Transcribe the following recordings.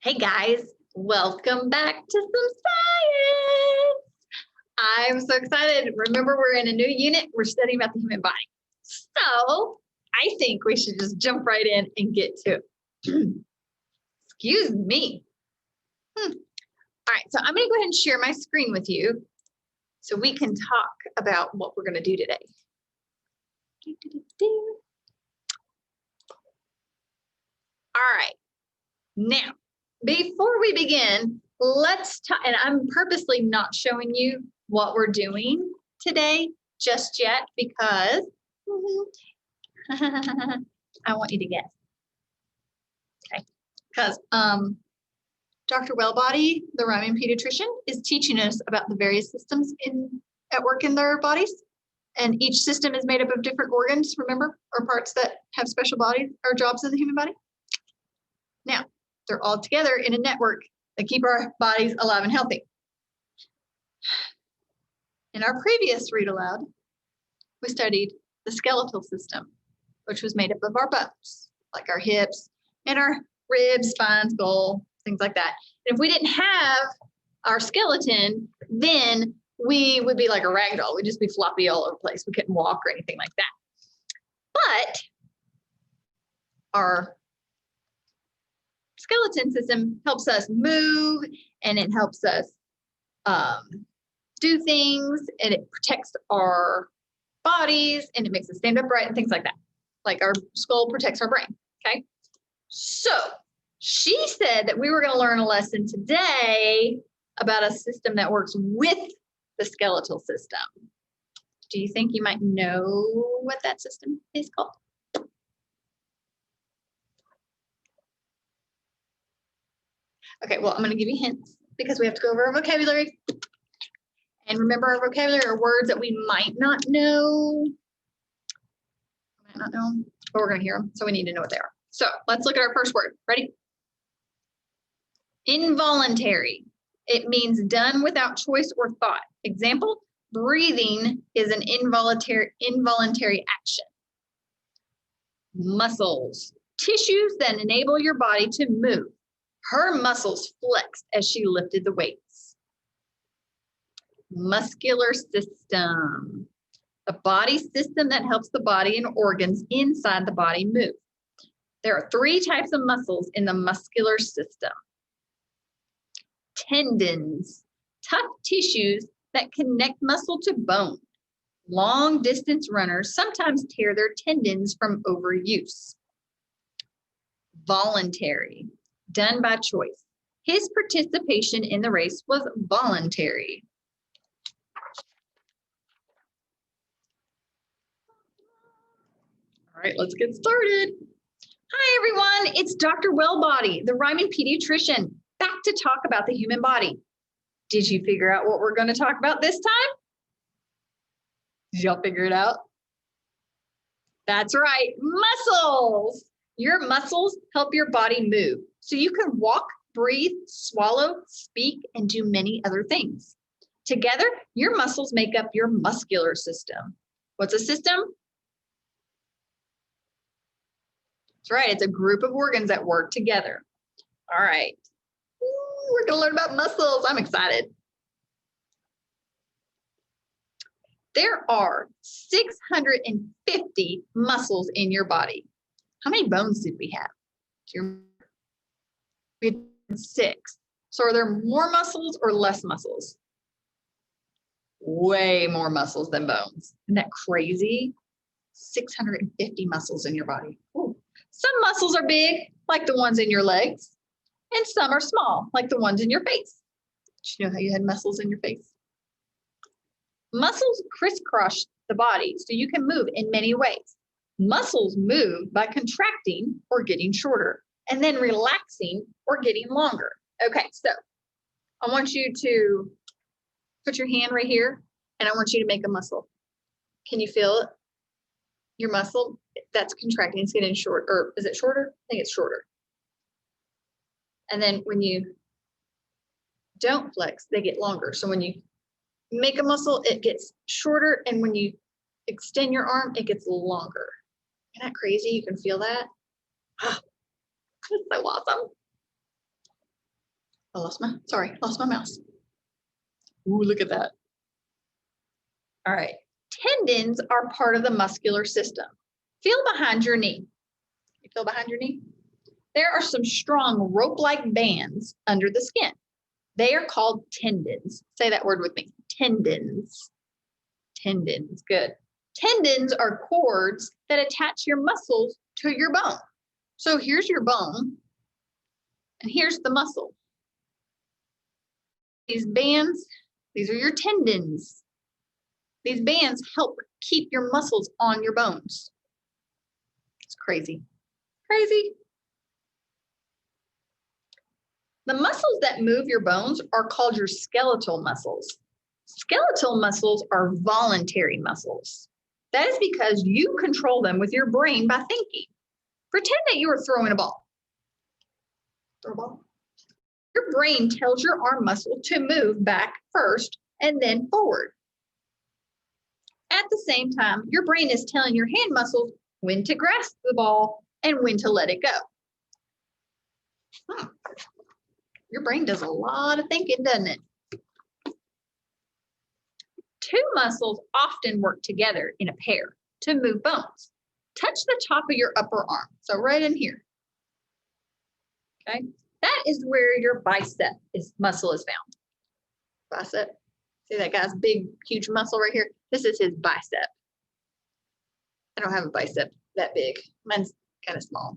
Hey guys, welcome back to some science. I'm so excited. Remember, we're in a new unit. We're studying about the human body. So I think we should just jump right in and get to it. Excuse me. All right, so I'm going to go ahead and share my screen with you so we can talk about what we're going to do today. All right, now, before we begin, let's talk, and I'm purposely not showing you what we're doing today just yet because I want you to guess. Okay, because Dr. Wellbody, the Rhyming pediatrician, is teaching us about the various systems at work in their bodies. And each system is made up of different organs, remember, or parts that have special bodies or jobs in the human body. Now, they're all together in a network that keep our bodies alive and healthy. In our previous read aloud, we studied the skeletal system, which was made up of our bones, like our hips and our ribs, spine, skull, things like that. And if we didn't have our skeleton, then we would be like a rag doll. We'd just be floppy all over the place. We couldn't walk or anything like that. But our skeleton system helps us move, and it helps us do things, and it protects our bodies, and it makes us stand upright and things like that. Like our skull protects our brain, okay? So she said that we were going to learn a lesson today about a system that works with the skeletal system. Do you think you might know what that system is called? Okay, well, I'm going to give you hints because we have to go over our vocabulary. And remember, our vocabulary are words that we might not know. But we're going to hear them, so we need to know what they are. So let's look at our first word. Ready? Involuntary. It means done without choice or thought. Example, breathing is an involuntary action. Muscles. Tissues that enable your body to move. Her muscles flexed as she lifted the weights. Muscular system. A body system that helps the body and organs inside the body move. There are 3 types of muscles in the muscular system. Tendons, tough tissues that connect muscle to bone. Long distance runners sometimes tear their tendons from overuse. Voluntary, done by choice. His participation in the race was voluntary. All right, let's get started. Hi, everyone. It's Dr. Wellbody, the Rhyming pediatrician, back to talk about the human body. Did you figure out what we're going to talk about this time? Did y'all figure it out? That's right, muscles. Your muscles help your body move so you can walk, breathe, swallow, speak, and do many other things. Together, your muscles make up your muscular system. What's a system? That's right, it's a group of organs that work together. All right, we're going to learn about muscles. I'm excited. There are 650 muscles in your body. How many bones did we have? Do you remember? We had 6. So are there more muscles or less muscles? Way more muscles than bones. Isn't that crazy? 650 muscles in your body. Ooh. Some muscles are big, like the ones in your legs, and some are small, like the ones in your face. Did you know how you had muscles in your face? Muscles crisscross the body so you can move in many ways. Muscles move by contracting or getting shorter, and then relaxing or getting longer. Okay, so I want you to put your hand right here, and I want you to make a muscle. Can you feel it? Your muscle that's contracting, it's getting short, or is it shorter? I think it's shorter. And then when you don't flex, they get longer. So when you make a muscle, it gets shorter, and when you extend your arm, it gets longer. Isn't that crazy? You can feel that? Oh, that's so awesome. lost my mouse. Ooh, look at that. All right. Tendons are part of the muscular system. Feel behind your knee. You feel behind your knee? There are some strong rope-like bands under the skin. They are called tendons. Say that word with me. Tendons. Tendons. Good. Tendons are cords that attach your muscles to your bone. So here's your bone, and here's the muscle. These bands, these are your tendons. These bands help keep your muscles on your bones. It's crazy. Crazy. The muscles that move your bones are called your skeletal muscles. Skeletal muscles are voluntary muscles. That is because you control them with your brain by thinking. Pretend that you are throwing a ball. Throw a ball. Your brain tells your arm muscle to move back first and then forward. At the same time, your brain is telling your hand muscles when to grasp the ball and when to let it go. Your brain does a lot of thinking, doesn't it? Two muscles often work together in a pair to move bones. Touch the top of your upper arm, so right in here. Okay, that is where your bicep muscle is found. Bicep. See that guy's big, huge muscle right here? This is his bicep. I don't have a bicep that big. Mine's kind of small.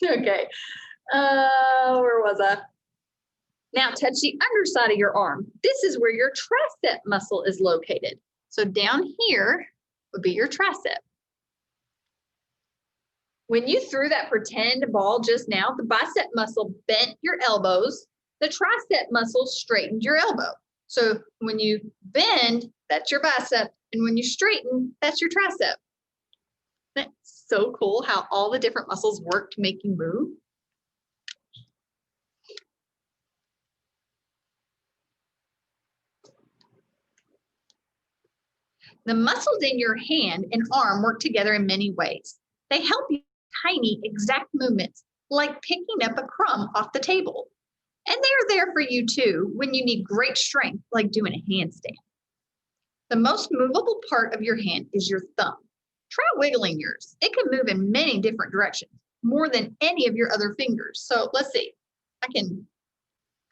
Okay. Where was I? Now touch the underside of your arm. This is where your tricep muscle is located. So down here would be your tricep. When you threw that pretend ball just now, the bicep muscle bent your elbows. The tricep muscle straightened your elbow. So when you bend, that's your bicep. And when you straighten, that's your tricep. That's so cool how all the different muscles work to make you move. The muscles in your hand and arm work together in many ways. They help you with tiny, exact movements, like picking up a crumb off the table. And they're there for you too when you need great strength, like doing a handstand. The most movable part of your hand is your thumb. Try wiggling yours. It can move in many different directions, more than any of your other fingers. So let's see. I can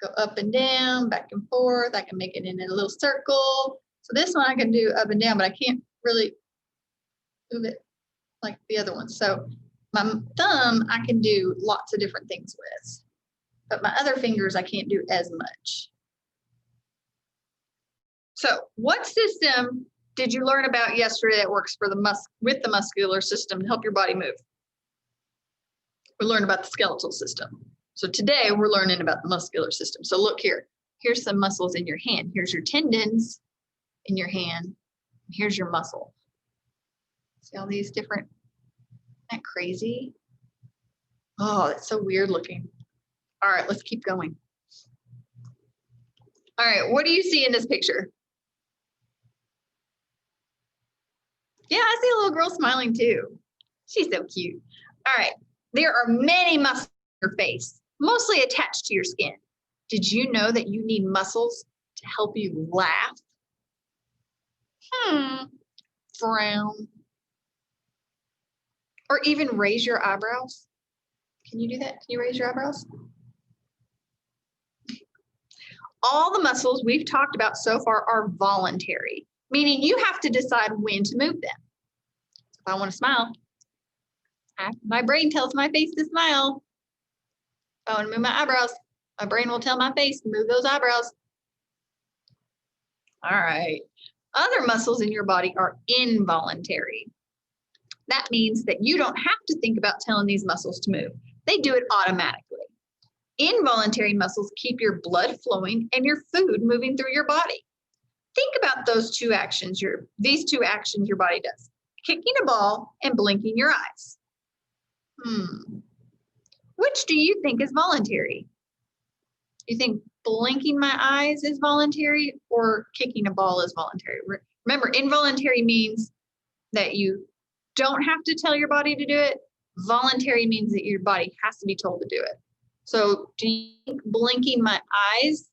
go up and down, back and forth. I can make it in a little circle. So this one I can do up and down, but I can't really move it like the other one. So my thumb, I can do lots of different things with, but my other fingers, I can't do as much. So what system did you learn about yesterday that works for with the muscular system to help your body move? We learned about the skeletal system. So today we're learning about the muscular system. So look here. Here's some muscles in your hand. Here's your tendons in your hand. Here's your muscle. See all these different, isn't that crazy? Oh, that's so weird looking. All right, let's keep going. All right, what do you see in this picture? Yeah, I see a little girl smiling too. She's so cute. All right, there are many muscles in your face, mostly attached to your skin. Did you know that you need muscles to help you laugh? Frown. Or even raise your eyebrows. Can you do that? Can you raise your eyebrows? All the muscles we've talked about so far are voluntary, meaning you have to decide when to move them. If I want to smile, my brain tells my face to smile. If I want to move my eyebrows, my brain will tell my face to move those eyebrows. All right. Other muscles in your body are involuntary. That means that you don't have to think about telling these muscles to move. They do it automatically. Involuntary muscles keep your blood flowing and your food moving through your body. Think about these two actions your body does. Kicking a ball and blinking your eyes. Which do you think is voluntary? You think blinking my eyes is voluntary or kicking a ball is voluntary? Remember, involuntary means that you don't have to tell your body to do it. Voluntary means that your body has to be told to do it. So do you think blinking my eyes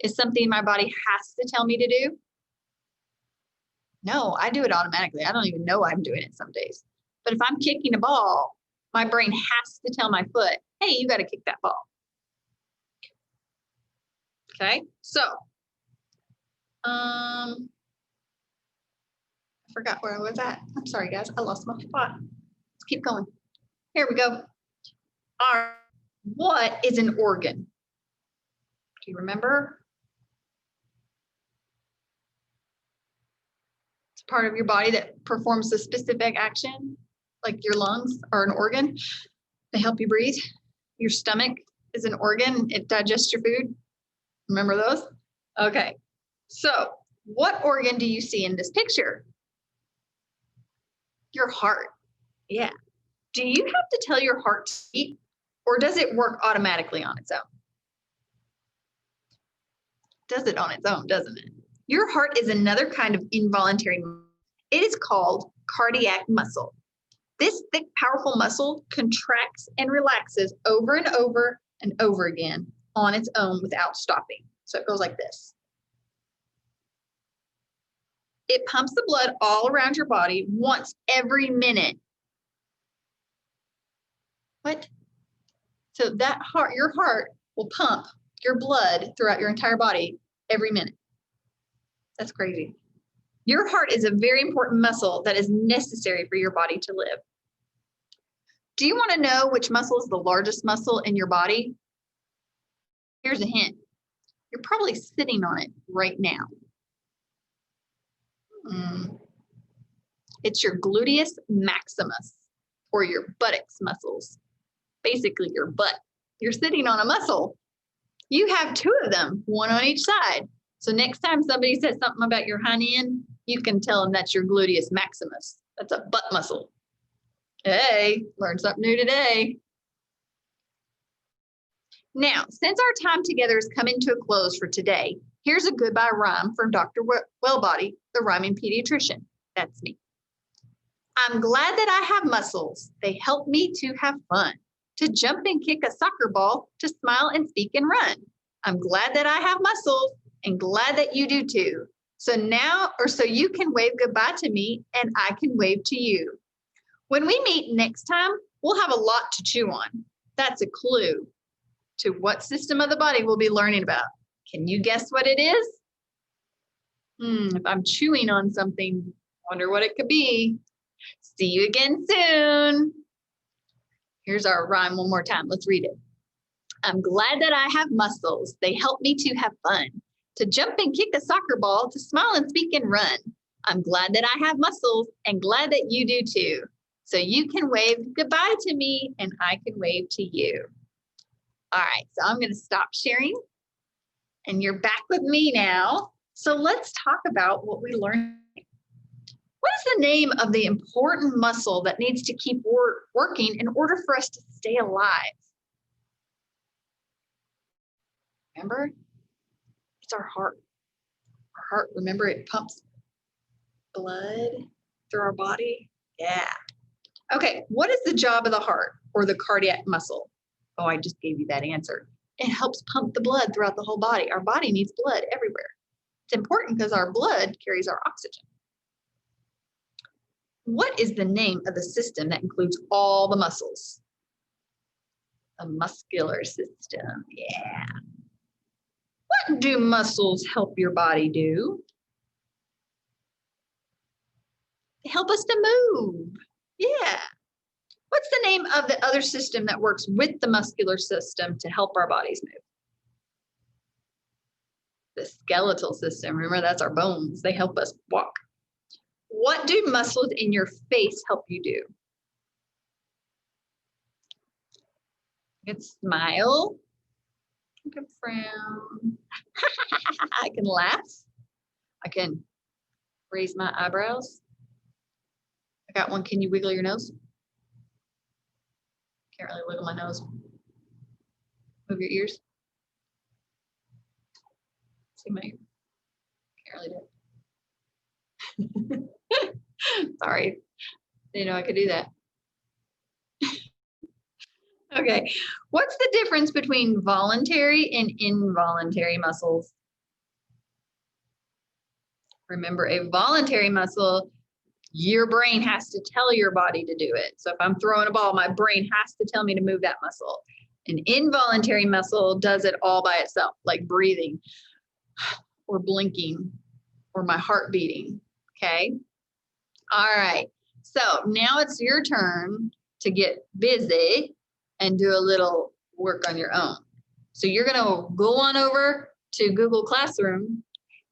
is something my body has to tell me to do? No, I do it automatically. I don't even know I'm doing it some days. But if I'm kicking a ball, my brain has to tell my foot, hey, you got to kick that ball. Okay, so I forgot where I was at. I'm sorry, guys. I lost my spot. Let's keep going. Here we go. All right. What is an organ? Do you remember? It's part of your body that performs a specific action, like your lungs are an organ. They help you breathe. Your stomach is an organ. It digests your food. Remember those? Okay. So what organ do you see in this picture? Your heart. Yeah. Do you have to tell your heart to beat, or does it work automatically on its own? Does it on its own, doesn't it? Your heart is another kind of involuntary muscle. It is called cardiac muscle. This thick, powerful muscle contracts and relaxes over and over and over again on its own without stopping. So it goes like this. It pumps the blood all around your body once every minute. What? So that heart, your heart will pump your blood throughout your entire body every minute. That's crazy. Your heart is a very important muscle that is necessary for your body to live. Do you want to know which muscle is the largest muscle in your body? Here's a hint. You're probably sitting on it right now. It's your gluteus maximus, or your buttocks muscles. Basically your butt. You're sitting on a muscle. You have two of them, one on each side. So next time somebody says something about your hind end, you can tell them that's your gluteus maximus. That's a butt muscle. Hey, learned something new today. Now, since our time together is coming to a close for today, here's a goodbye rhyme from Dr. Wellbody, the rhyming pediatrician. That's me. I'm glad that I have muscles. They help me to have fun, to jump and kick a soccer ball, to smile and speak and run. I'm glad that I have muscles and glad that you do too. So you can wave goodbye to me and I can wave to you. When we meet next time, we'll have a lot to chew on. That's a clue to what system of the body we'll be learning about. Can you guess what it is? If I'm chewing on something, wonder what it could be. See you again soon. Here's our rhyme one more time. Let's read it. I'm glad that I have muscles. They help me to have fun, to jump and kick a soccer ball, to smile and speak and run. I'm glad that I have muscles and glad that you do too. So you can wave goodbye to me and I can wave to you. All right, so I'm going to stop sharing and you're back with me now. So let's talk about what we learned. What is the name of the important muscle that needs to keep working in order for us to stay alive? Remember? It's our heart. Our heart, remember, it pumps blood through our body? Yeah. Okay, what is the job of the heart or the cardiac muscle? Oh, I just gave you that answer. It helps pump the blood throughout the whole body. Our body needs blood everywhere. It's important because our blood carries our oxygen. What is the name of the system that includes all the muscles? The muscular system, yeah. What do muscles help your body do? They help us to move, yeah. What's the name of the other system that works with the muscular system to help our bodies move? The skeletal system. Remember, that's our bones. They help us walk. What do muscles in your face help you do? You can smile. You can frown. I can laugh. I can raise my eyebrows. I got one. Can you wiggle your nose? Can't really wiggle my nose. Move your ears. See my ear? Can't really do it. Sorry. Didn't know I could do that. Okay. What's the difference between voluntary and involuntary muscles? Remember, a voluntary muscle, your brain has to tell your body to do it. So if I'm throwing a ball, my brain has to tell me to move that muscle. An involuntary muscle does it all by itself, like breathing or blinking or my heart beating. Okay. All right. So now it's your turn to get busy and do a little work on your own. So you're going to go on over to Google Classroom.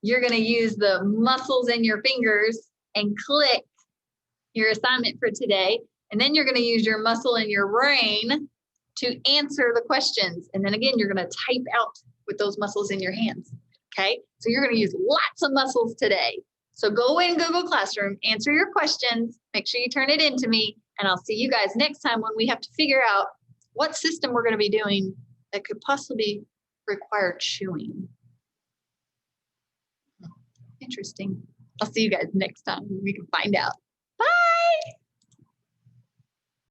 You're going to use the muscles in your fingers and click your assignment for today. And then you're going to use your muscle in your brain to answer the questions. And then again, you're going to type out with those muscles in your hands. Okay. So you're going to use lots of muscles today. So go in Google Classroom, answer your questions, make sure you turn it in to me, and I'll see you guys next time when we have to figure out what system we're going to be doing that could possibly require chewing. Interesting. I'll see you guys next time. We can find out.